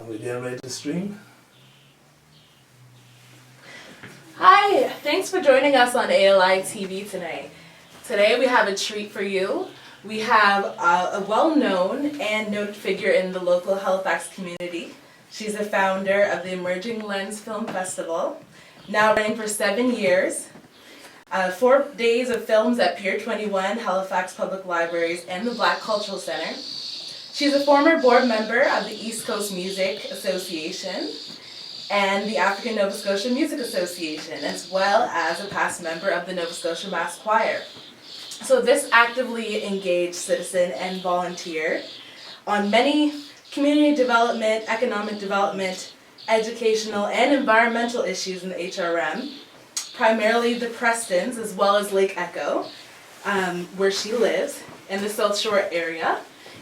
We getting ready to stream? Hi, thanks for joining us on ALI TV tonight. Today we have a treat for you. We have a well-known and noted figure in the local Halifax community. She's the founder of the Emerging Lens Film Festival, now running for 7 years. 4 days of films at Pier 21, Halifax Public Libraries, and the Black Cultural Center. She's a former board member of the East Coast Music Association and the African Nova Scotia Music Association, as well as a past member of the Nova Scotia Mass Choir. So this actively engaged citizen and volunteer on many community development, economic development, educational and environmental issues in the HRM, primarily the Prestons as well as Lake Echo, where she lives, in the South Shore area,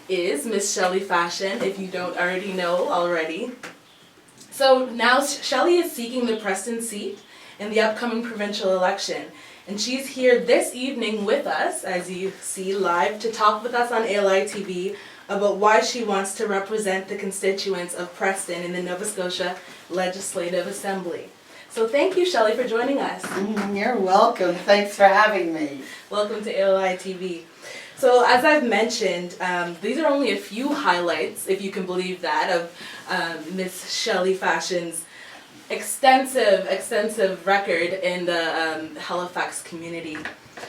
is Miss Shelley Fashan, if you don't already know already. So now Shelley is seeking the Preston seat in the upcoming provincial election. And she's here this evening with us, as you see live, to talk with us on ALI TV about why she wants to represent the constituents of Preston in the Nova Scotia Legislative Assembly. So thank you, Shelley, for joining us. You're welcome. Thanks for having me. Welcome to ALI TV. So as I've mentioned, these are only a few highlights, if you can believe that, of Miss Shelley Fashan's extensive record in the Halifax community.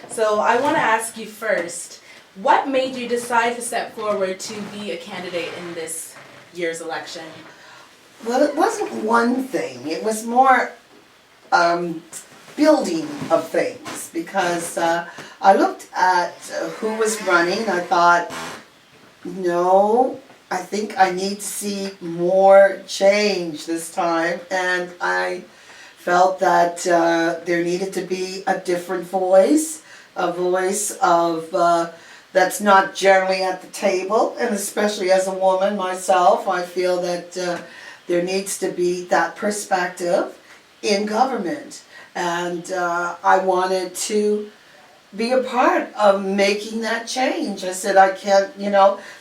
So I want to ask you first, what made you decide to step forward to be a candidate in this year's election? Well, it wasn't one thing. It was more building of things, because I looked at who was running. I thought, no, I think I need to see more change this time, and I felt that there needed to be a different voice, a voice of that's not generally at the table, and especially as a woman myself, I feel that there needs to be that perspective in government, and I wanted to be a part of making that change. I said, I can't,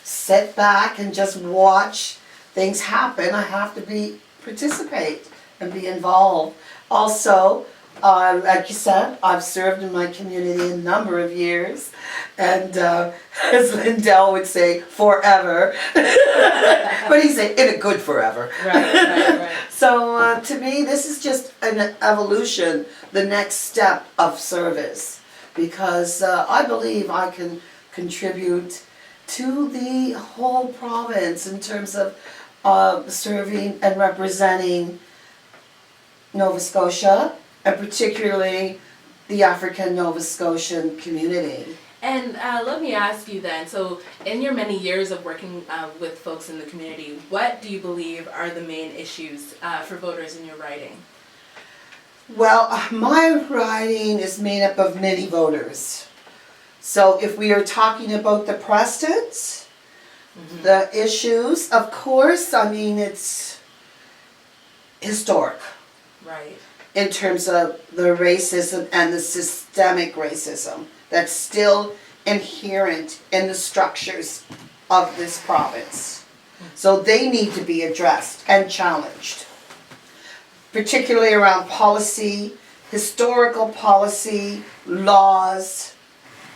sit back and just watch things happen. I have to participate and be involved. Also, like you said, I've served in my community a number of years, and as Lindell would say, forever. But he'd say, in a good forever. Right. So to me, this is just an evolution, the next step of service, because I believe I can contribute to the whole province in terms of serving and representing Nova Scotia, and particularly the African Nova Scotian community. And let me ask you then, so in your many years of working with folks in the community, what do you believe are the main issues for voters in your riding? Well, my riding is made up of many voters. So if we are talking about the Prestons, the issues, of course, I mean, it's historic. Right. In terms of the racism and the systemic racism that's still inherent in the structures of this province. So they need to be addressed and challenged, particularly around policy, historical policy, laws,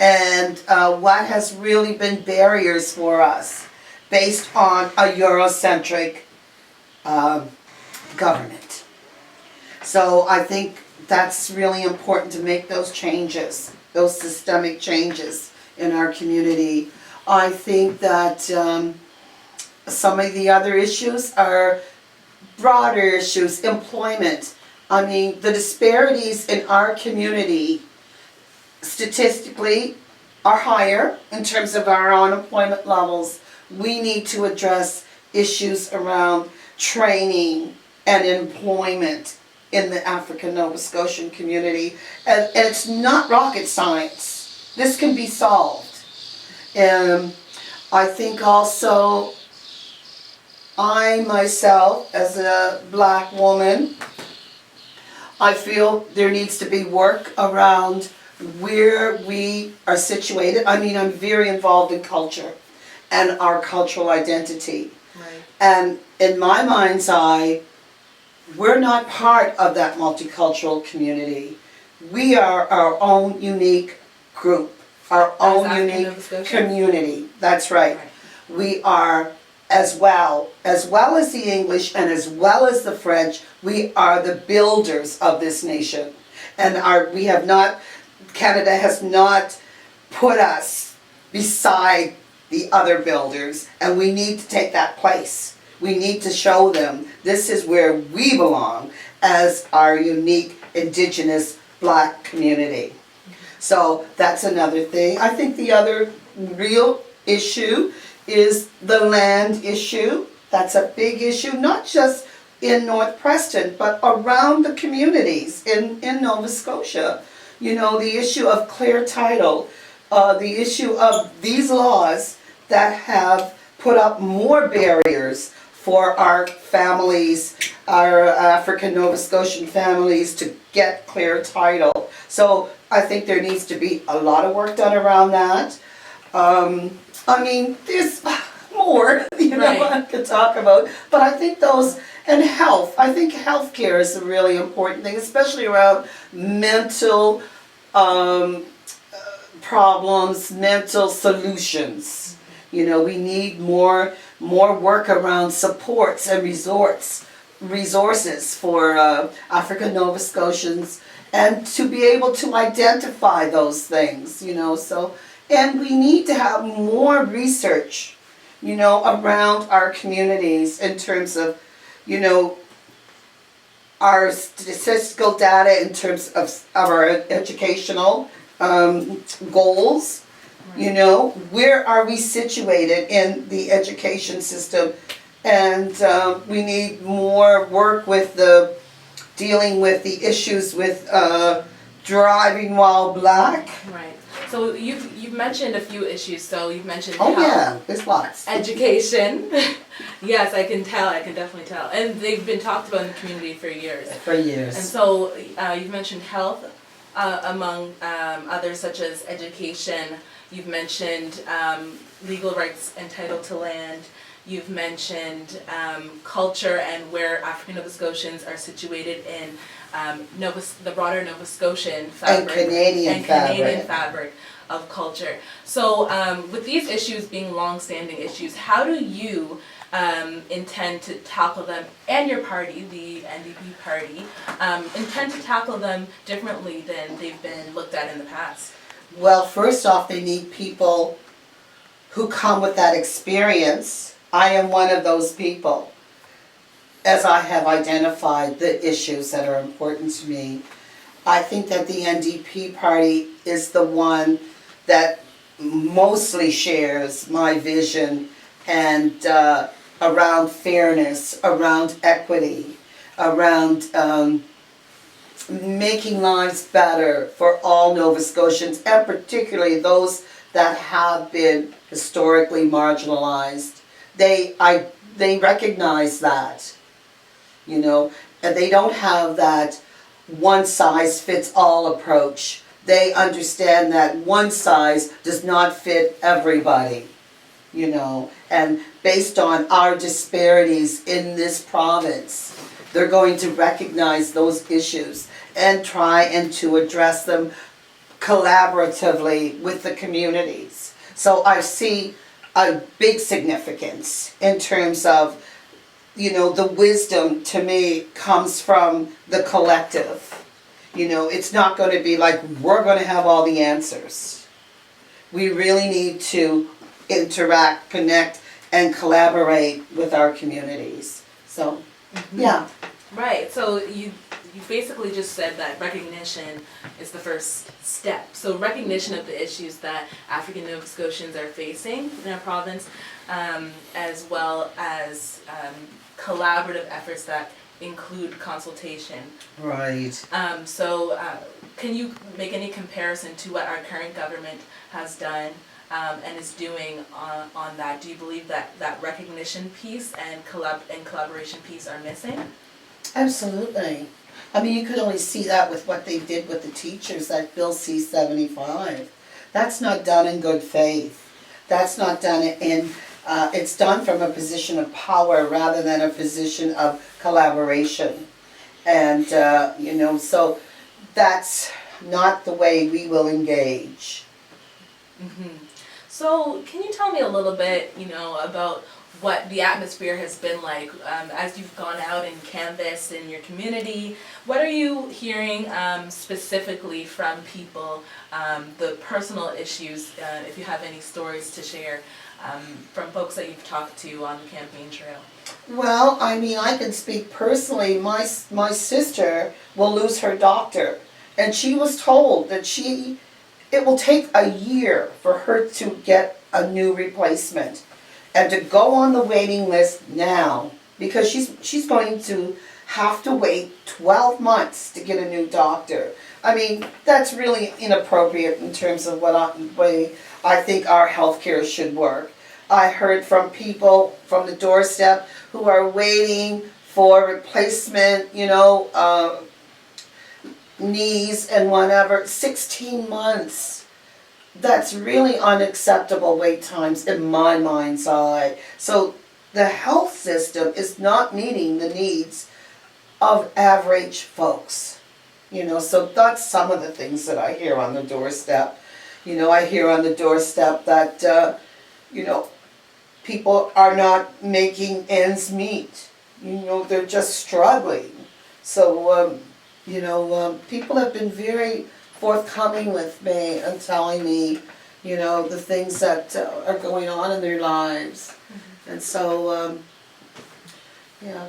and what has really been barriers for us based on a Eurocentric government. So I think that's really important to make those changes, those systemic changes in our community. I think that some of the other issues are broader issues, employment. I mean, the disparities in our community statistically are higher in terms of our unemployment levels. We need to address issues around training and employment in the African Nova Scotian community, and it's not rocket science. This can be solved. I think also I myself, as a black woman, I feel there needs to be work around where we are situated. I mean, I'm very involved in culture and our cultural identity. Right. And in my mind's eye, we're not part of that multicultural community. We are our own unique group, our own African unique Nova Scotians? community. That's right. We are as well as the English and as well as the French, we are the builders of this nation. And we have not, Canada has not put us beside the other builders, and we need to take that place. We need to show them this is where we belong as our unique Indigenous Black community. So that's another thing. I think the other real issue is the land issue. That's a big issue, not just in North Preston, but around the communities in Nova Scotia. You know, the issue of clear title, the issue of these laws that have put up more barriers for our families, our African Nova Scotian families to get clear title. So I think there needs to be a lot of work done around that. I mean, there's more, I could talk about, but I think those, and health, I think healthcare is a really important thing, especially around mental problems, mental solutions. You know, we need more work around supports and resources for African Nova Scotians, and to be able to identify those things, so, and we need to have more research, around our communities in terms of, our statistical data in terms of our educational goals. Where are we situated in the education system? And we need more work with dealing with the issues with driving while Black. Right. So you've mentioned a few issues. So you've mentioned There's lots. Education. Yes, I can definitely tell. And they've been talked about in the community for years. And so you've mentioned health, among others, such as education. You've mentioned legal rights and title to land. You've mentioned culture and where African Nova Scotians are situated in the broader Nova Scotian fabric and Canadian fabric of culture. So with these issues being long-standing issues, how do you intend to tackle them, and your party, the NDP party, intend to tackle them differently than they've been looked at in the past? Well, first off, they need people who come with that experience. I am one of those people, as I have identified the issues that are important to me. I think that the NDP party is the one that mostly shares my vision and around fairness, around equity, around making lives better for all Nova Scotians, and particularly those that have been historically marginalized. They recognize that, and they don't have that one-size-fits-all approach. They understand that one size does not fit everybody, and based on our disparities in this province, they're going to recognize those issues and try and to address them collaboratively with the communities. So I see a big significance in terms of, the wisdom to me comes from the collective. It's not going to be like we're going to have all the answers. We really need to interact, connect, and collaborate with our communities. So, yeah. Right, so you basically just said that recognition is the first step. So recognition of the issues that African Nova Scotians are facing in our province, as well as collaborative efforts that include consultation. Right. So can you make any comparison to what our current government has done and is doing on that? Do you believe that recognition piece and collaboration piece are missing? Absolutely. I mean, you could only see that with what they did with the teachers, that Bill C-75. That's not done in good faith. That's not done in it's done from a position of power rather than a position of collaboration. And, so that's not the way we will engage. So can you tell me a little bit, about what the atmosphere has been like as you've gone out and canvassed in your community? What are you hearing specifically from people, the personal issues, if you have any stories to share from folks that you've talked to on the campaign trail? Well, I can speak personally. My sister will lose her doctor, and she was told that it will take a year for her to get a new replacement, and to go on the waiting list now, because she's going to have to wait 12 months to get a new doctor. That's really inappropriate in terms of way I think our healthcare should work. I heard from people from the doorstep who are waiting for replacement, knees and whatever, 16 months. That's really unacceptable wait times in my mind's eye. So the health system is not meeting the needs of average folks. So that's some of the things that I hear on the doorstep. I hear on the doorstep that, people are not making ends meet. They're just struggling. So, people have been very forthcoming with me and telling me, the things that are going on in their lives. And so, yeah.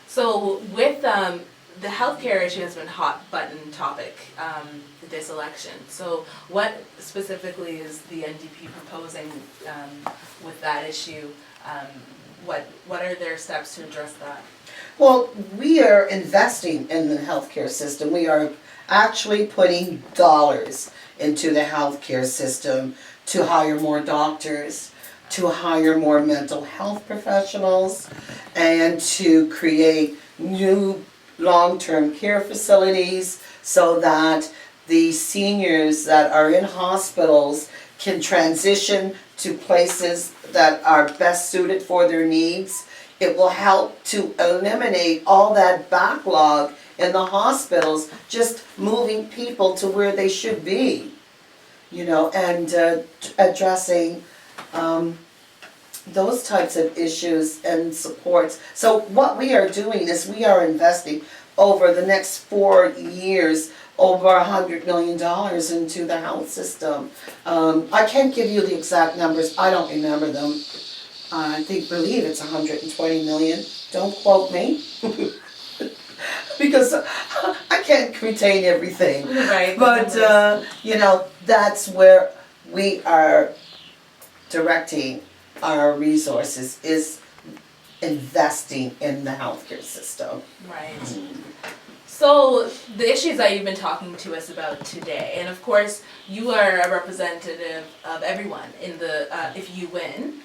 So with the healthcare issue has been hot button topic this election. So what specifically is the NDP proposing with that issue? What are their steps to address that? Well, we are investing in the healthcare system. We are actually putting dollars into the healthcare system to hire more doctors, to hire more mental health professionals, and to create new long-term care facilities so that the seniors that are in hospitals can transition to places that are best suited for their needs. It will help to eliminate all that backlog in the hospitals, just moving people to where they should be, and addressing those types of issues and supports. So what we are doing is we are investing over the next 4 years over $100 million into the health system. I can't give you the exact numbers. I don't remember them. I believe it's 120 million. Don't quote me. Because I can't retain everything. Right. But, that's where we are directing our resources, is investing in the healthcare system. Right. So the issues that you've been talking to us about today, and of course you are a representative of everyone in the, if you win,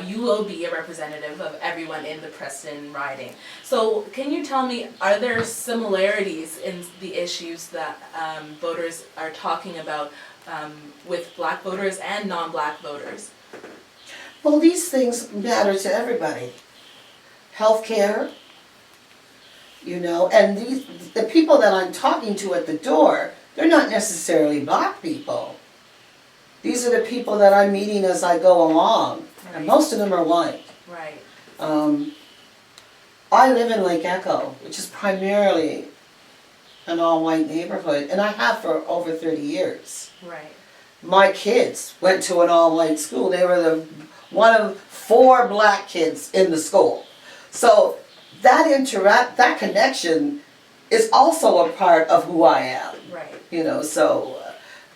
you will be a representative of everyone in the Preston riding. So can you tell me, are there similarities in the issues that voters are talking about with black voters and non-black voters? Well, these things matter to everybody. Healthcare, and the people that I'm talking to at the door, they're not necessarily black people. These are the people that I'm meeting as I go along, and most of them are white. Right. I live in Lake Echo, which is primarily an all-white neighborhood, and I have for over 30 years. Right. My kids went to an all-white school. They were one of 4 black kids in the school. So that connection is also a part of who I am. Right. So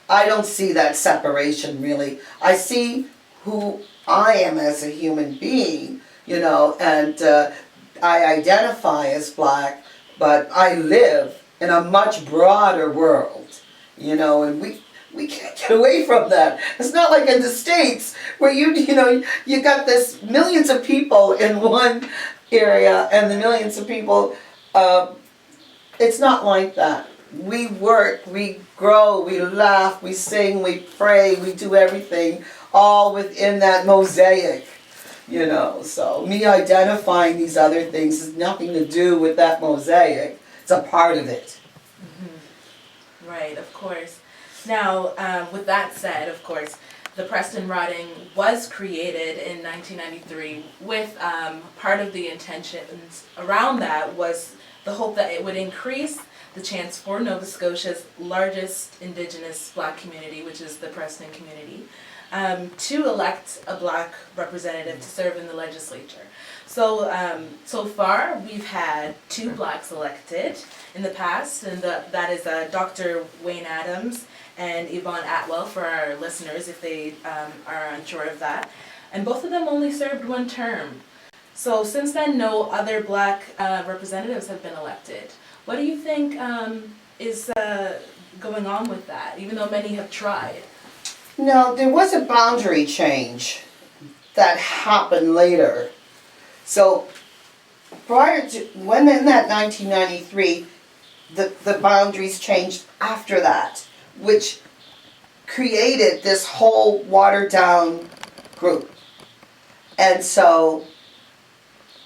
I don't see that separation really. I see who I am as a human being, and I identify as black, but I live in a much broader world, and we can't get away from that. It's not like in the States where you got this millions of people in one area and the millions of people. It's not like that. We work, we grow, we laugh, we sing, we pray, we do everything, all within that mosaic You know, so me identifying these other things has nothing to do with that mosaic. It's a part of it. Right, of course. Now, with that said, of course, the Preston riding was created in 1993 with part of the intentions around that was the hope that it would increase the chance for Nova Scotia's largest Indigenous Black community, which is the Preston community, to elect a Black representative to serve in the legislature. So, so far we've had 2 Blacks elected in the past, and that is Dr. Wayne Adams and Yvonne Atwell for our listeners if they are unsure of that. And both of them only served 1 term. So since then, no other Black representatives have been elected. What do you think is going on with that, even though many have tried? No, there was a boundary change that happened later. So prior to, when in that 1993, the boundaries changed after that, which created this whole watered down group. And so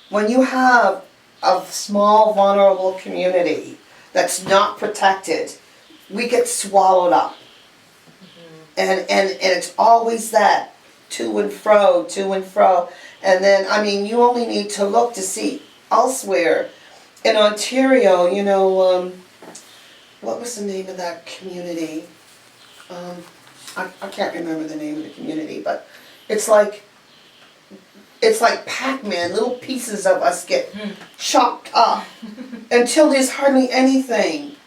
when you have a small vulnerable community that's not protected, we get swallowed up. And it's always that to and fro. And then, I mean, you only need to look to see elsewhere. In Ontario, you know, what was the name of that community? I can't remember the name of the community, but it's like Pac-Man, little pieces of us get chopped up until there's hardly anything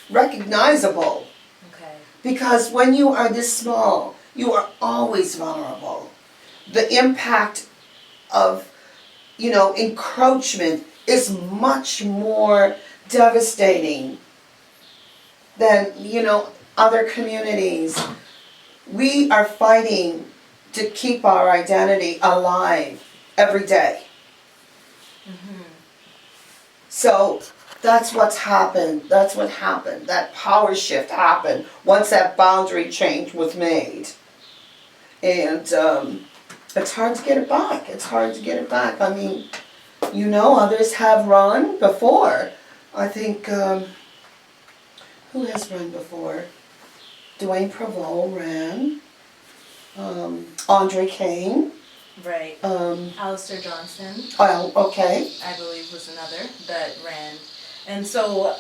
recognizable. Okay. Because when you are this small, you are always vulnerable. The impact of, you know, encroachment is much more devastating than, you know, other communities. We are fighting to keep our identity alive every day. So that's what's happened. That's what happened. That power shift happened once that boundary change was made. And it's hard to get it back. It's hard to get it back. I mean, you know, others have run before. I think, who has run before? Dwayne Prevost ran. Andre Kane. Right. Alistair Johnson, Oh, okay. I believe, was another that ran. And so,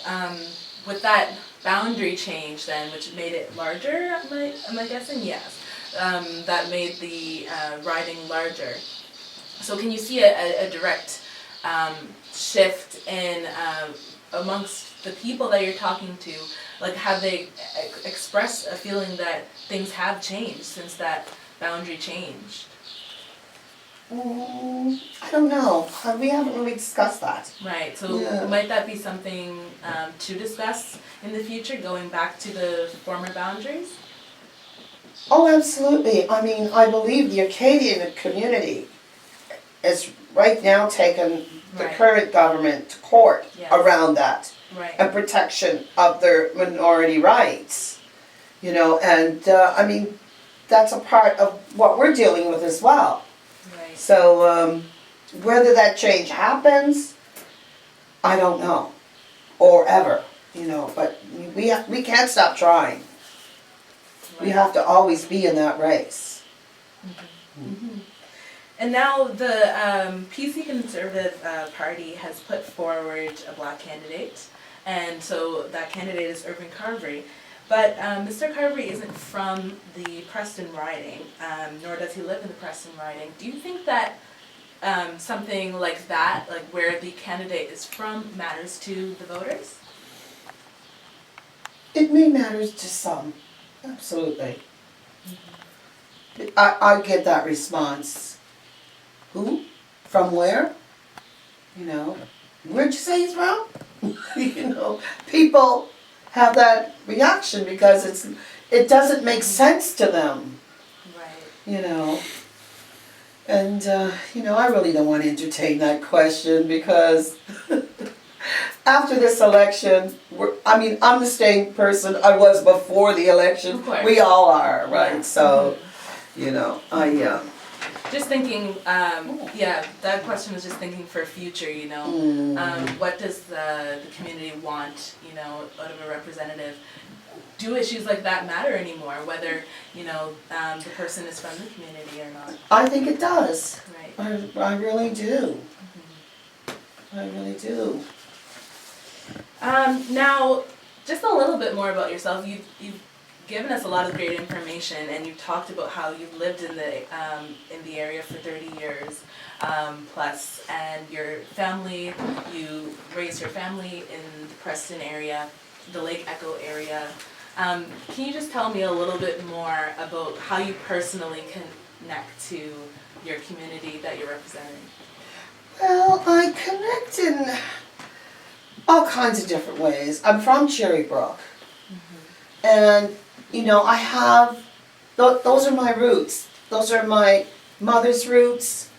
with that boundary change then, which made it larger, am I guessing? Yes. That made the riding larger. So can you see a direct shift in amongst the people that you're talking to? Like, have they expressed a feeling that things have changed since that boundary changed? I don't know. We haven't really discussed that. Right, so Yeah. might that be something to discuss in the future, going back to the former boundaries? Oh, absolutely. I mean, I believe the Acadian community is right now taking the Right. current government to court Yes. around that Right. and protection of their minority rights. You know, and I mean, that's a part of what we're dealing with as well. Right. So whether that change happens, I don't know, or ever, you know. But we can't stop trying. We have to always be in that race. And now the PC Conservative Party has put forward a Black candidate, and so that candidate is Irving Carvery. But Mr. Carvery isn't from the Preston riding, nor does he live in the Preston riding. Do you think that something like that, like where the candidate is from, matters to the voters? It may matter to some, absolutely. I get that response. Who? From where? You know, where'd you say he's from? You know, people have that reaction because it doesn't make sense to them. Right. You know. And, you know, I really don't want to entertain that question because after this election, I'm the same person I was before the election. Of course. We all are, right? Yeah. So, you know, just thinking, yeah, that question was just thinking for future, you know. What does the community want, you know, out of a representative? Do issues like that matter anymore, whether, you know, the person is from the community or not? I think it does. Right. I really do. I really do. Now, just a little bit more about yourself. You've given us a lot of great information, and you've talked about how you've lived in the area for 30 years plus, and your family, you raised your family in the Preston area, the Lake Echo area. Can you just tell me a little bit more about how you personally connect to your community that you're representing? Well, I connect in all kinds of different ways. I'm from Cherrybrook, and you know, I have, those are my roots. Those are my mother's roots,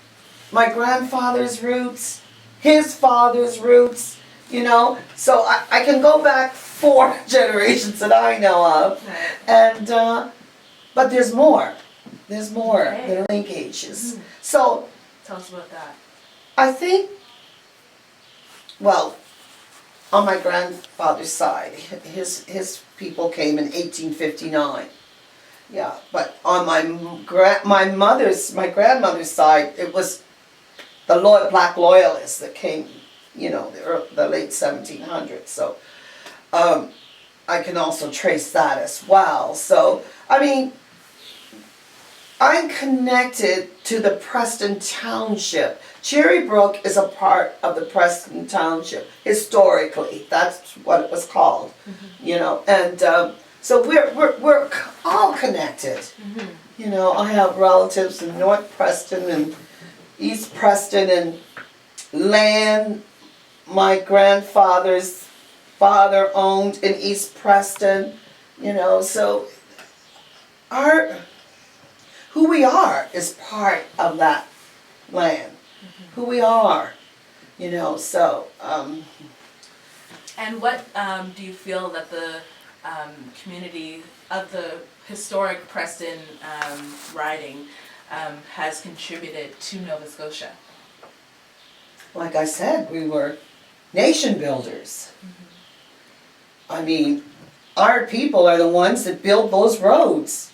my grandfather's roots, his father's roots, you know. So I can go back 4 generations that I know of, and but there's more. There's more. Okay. There are linkages. So Tell us about that. I think, well, on my grandfather's side, his people came in 1859. Yeah, but on my grandmother's side, it was the black loyalists that came, you know, the late 1700s. So I can also trace that as well. So I mean, I'm connected to the Preston Township. Cherrybrook is a part of the Preston Township, historically. That's what it was called, you know. And so we're all connected. You know, I have relatives in North Preston and East Preston, and land my grandfather's father owned in East Preston, you know. So who we are is part of that land. Who we are, you know, so. And what do you feel that the community of the historic Preston riding has contributed to Nova Scotia? Like I said, we were nation builders. I mean, our people are the ones that built those roads.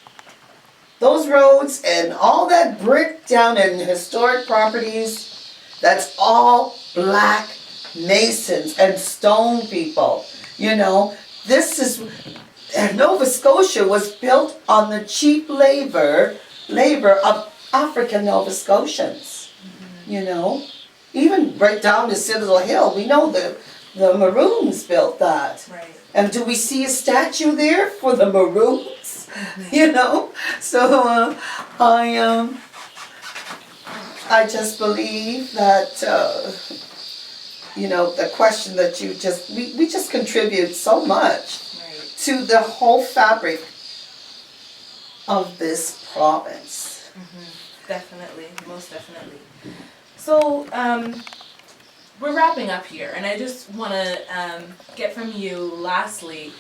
Those roads and all that brick down in historic properties, that's all black masons and stone people. You know, Nova Scotia was built on the cheap labor of African Nova Scotians. You know, even right down to Citadel Hill, we know the Maroons built that. Right. And do we see a statue there for the Maroons? You know, so I just believe that you know, the question that you we just contribute so much to the whole fabric of this province. Definitely, most definitely. So we're wrapping up here, and I just want to get from you lastly,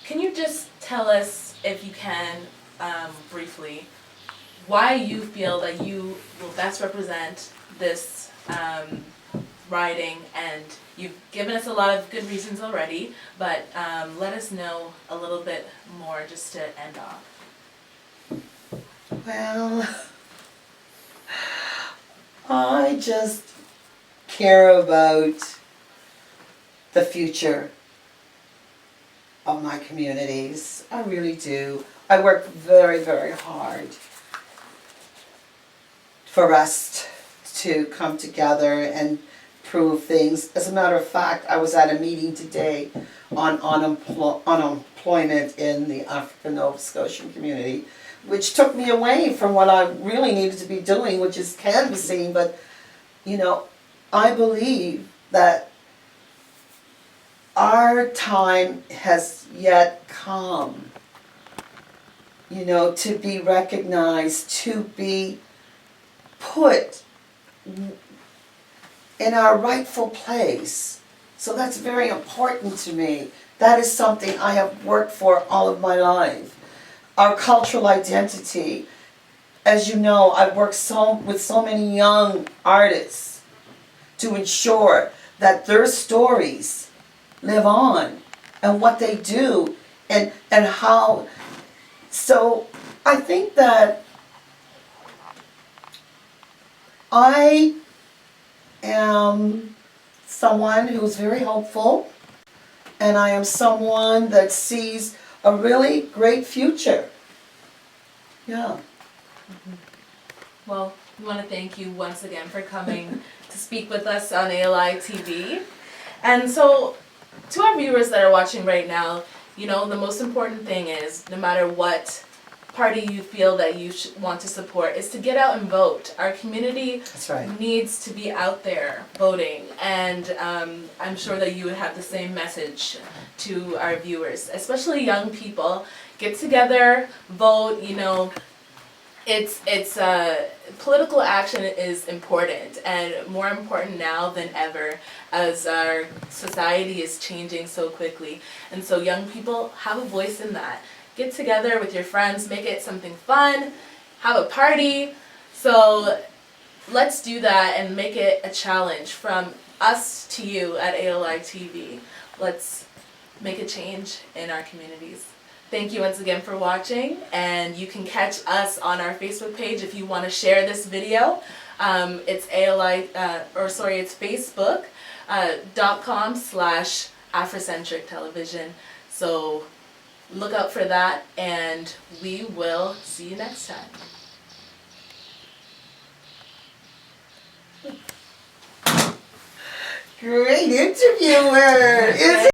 can you just tell us, if you can, briefly, why you feel that you will best represent this riding? And you've given us a lot of good reasons already, but let us know a little bit more just to end off. Well, I just care about the future of my communities. I really do. I work very, very hard for us to come together and prove things. As a matter of fact, I was at a meeting today on unemployment in the African Nova Scotian community, which took me away from what I really needed to be doing, which is canvassing. But, you know, I believe that our time has yet come, you know, to be recognized, to be put in our rightful place. So that's very important to me. That is something I have worked for all of my life. Our cultural identity as you know, I've worked with so many young artists to ensure that their stories live on and what they do and how. So I think that I am someone who's very hopeful, and I am someone that sees a really great future. Yeah. Well, we want to thank you once again for coming to speak with us on ALI TV. And so, to our viewers that are watching right now, you know, the most important thing is, no matter what party you feel that you want to support, is to get out and vote. Our community That's right. needs to be out there voting, and I'm sure that you would have the same message to our viewers, especially young people. Get together, vote. You know, it's political action is important, and more important now than ever, as our society is changing so quickly. And so young people have a voice in that. Get together with your friends, make it something fun, have a party. So let's do that and make it a challenge from us to you at ALI TV. Let's make a change in our communities. Thank you once again for watching, and you can catch us on our Facebook page if you want to share this video. It's it's facebook.com/Africentric television. So look out for that, and we will see you next time. Great interviewer.